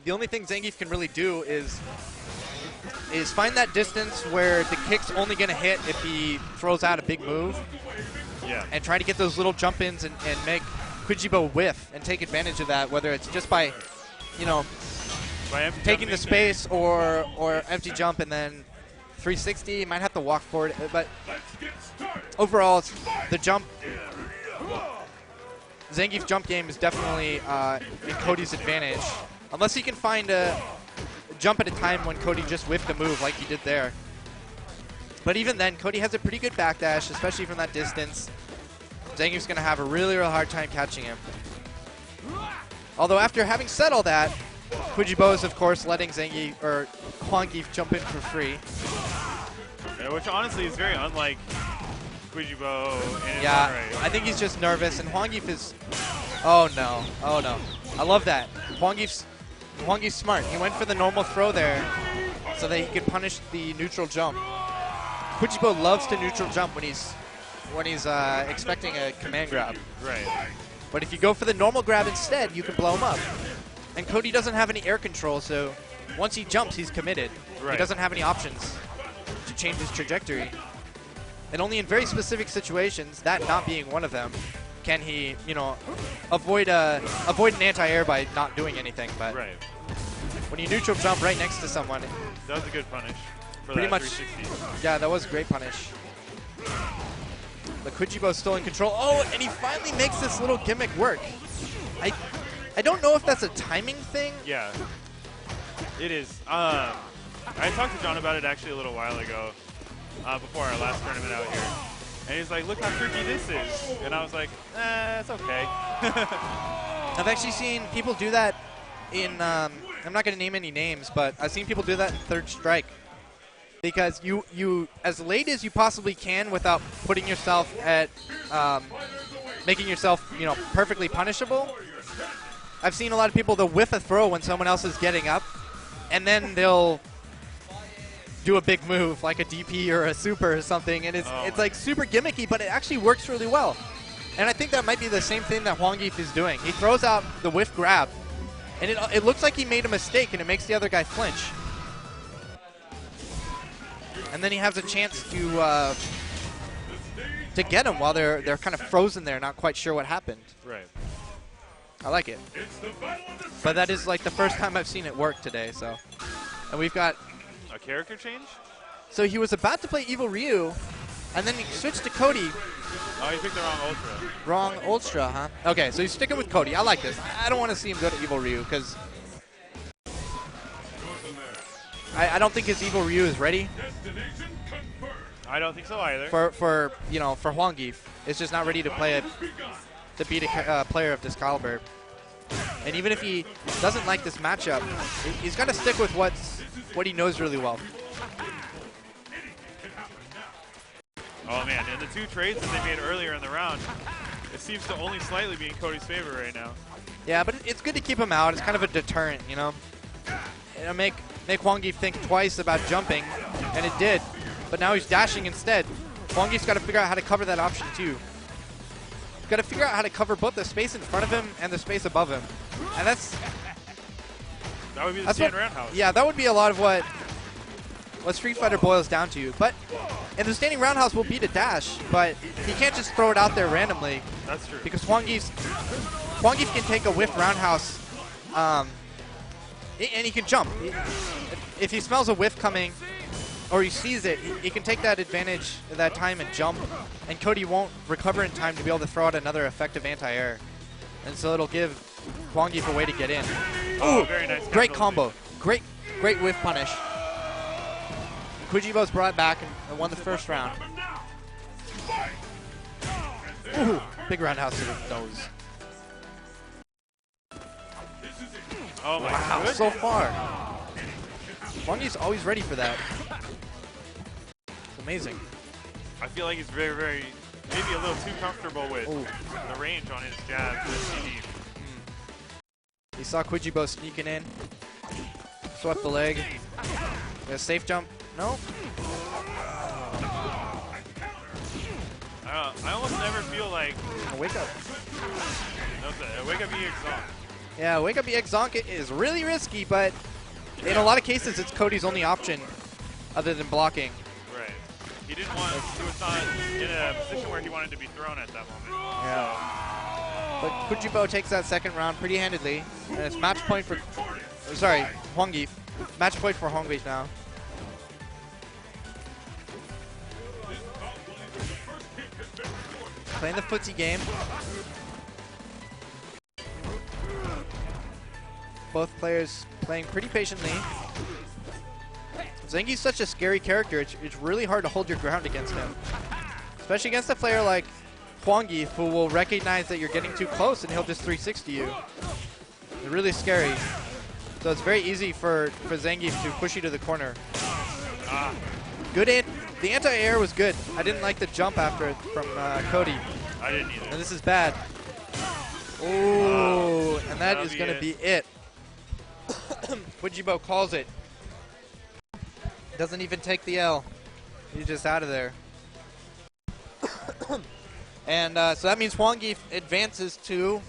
the only thing Hoangief can really do is find that distance where the kick's only going to hit if he throws out a big move. Yeah. And try to get those little jump-ins and make Kwyjibo whiff and take advantage of that, whether it's just by, you know, taking the space or empty jump and then 360. You might have to walk forward, but overall, the jump, Hoangief's jump game is definitely in Cody's advantage, unless he can find a jump at a time when Cody just whiffed a move like he did there. But even then, Cody has a pretty good backdash, especially from that distance. Hoangief's going to have a really, really hard time catching him. Although after having said all that, Kwyjibo is, of course, letting Hoangief jump in for free. Yeah, which honestly is very unlike Kwyjibo. Yeah, I think he's just nervous, and Hoangief is... Oh, no. Oh, no. I love that. Hoangief's smart. He went for the normal throw there so that he could punish the neutral jump. Kwyjibo loves to neutral jump when he's expecting a command grab. Right. But if you go for the normal grab instead, you can blow him up. And Cody doesn't have any air control, so once he jumps, he's committed. Right. He doesn't have any options to change his trajectory. And only in very specific situations, that not being one of them, can he, you know, avoid an anti-air by not doing anything. But right. When you neutral jump right next to someone, that was a good punish. Pretty much. 360. Yeah, that was a great punish. The Kwyjibo's still in control. Oh, and he finally makes this little gimmick work. I don't know if that's a timing thing. Yeah, it is. I talked to John about it actually a little while ago, before our last tournament out here. And he's like, look how tricky this is. And I was like, it's okay. I've actually seen people do that in, I'm not going to name any names, but I've seen people do that in Third Strike. Because you as late as you possibly can without putting yourself at, making yourself, you know, perfectly punishable. I've seen a lot of people, they'll whiff a throw when someone else is getting up, and then they'll do a big move like a DP or a super or something, and it's like super gimmicky, but it actually works really well. And I think that might be the same thing that Hoangief is doing. He throws out the whiff grab, and it looks like he made a mistake, and it makes the other guy flinch. And then he has a chance to get him while they're kind of frozen there, not quite sure what happened. Right. I like it. But that is like the first time I've seen it work today, so. And we've got a character change? So he was about to play Evil Ryu, and then he switched to Cody. Oh, he picked the wrong Ultra. Wrong Ultra, huh? Okay, so he's sticking with Cody. I like this. I don't want to see him go to Evil Ryu, because I don't think his Evil Ryu is ready. I don't think so either. For Hoangief, it's just not ready to play to beat a player of this caliber. And even if he doesn't like this matchup, he's got to stick with what he knows really well. Oh man, and the two trades that they made earlier in the round, it seems to only slightly be in Cody's favor right now. Yeah, but it's good to keep him out. It's kind of a deterrent, you know. It'll make Hoangief think twice about jumping, and it did. But now he's dashing instead. Hoangief's got to figure out how to cover that option too. Got to figure out how to cover both the space in front of him and the space above him. And that would be the stand roundhouse. Yeah, that would be a lot of what Street Fighter boils down to. But and the standing roundhouse will beat a dash, but he can't just throw it out there randomly. That's true. Because Hoangief can take a whiff roundhouse, and he can jump. If he smells a whiff coming, or he sees it, he can take that advantage at that time and jump, and Cody won't recover in time to be able to throw out another effective anti-air. And so it'll give Hoangief a way to get in. Oh, very nice. Great combo. Great whiff punish. Kwyjibo's brought back and won the first round. Ooh, big roundhouse to the nose. Oh my wow, goodness. So far. Hoangief's always ready for that. Amazing. I feel like he's very, very, maybe a little too comfortable with the range on his jab. He saw Kwyjibo sneaking in. Swept the leg. A safe jump. No. I almost never feel like... Wake up. No, wake up EX on. Yeah, Wake Up EX Zonk is really risky, but in a lot of cases, it's Cody's only option other than blocking. Right. He didn't want, he was not in a position where he wanted to be thrown at that moment. Yeah. But Kwyjibo takes that second round pretty handedly. And it's match point for, sorry, Hoangief. Match point for Hoangief now. Playing the footsie game. Both players playing pretty patiently. Zangief's such a scary character. It's really hard to hold your ground against him. Especially against a player like Hoangief, who will recognize that you're getting too close and he'll just 360 you. It's really scary. So it's very easy for Zangief to push you to the corner. Good the anti-air was good. I didn't like the jump after it from Cody. I didn't either. And this is bad. Ooh, and that is going to be it. Kwyjibo calls it. Doesn't even take the L. He's just out of there. And so that means Hoangief advances to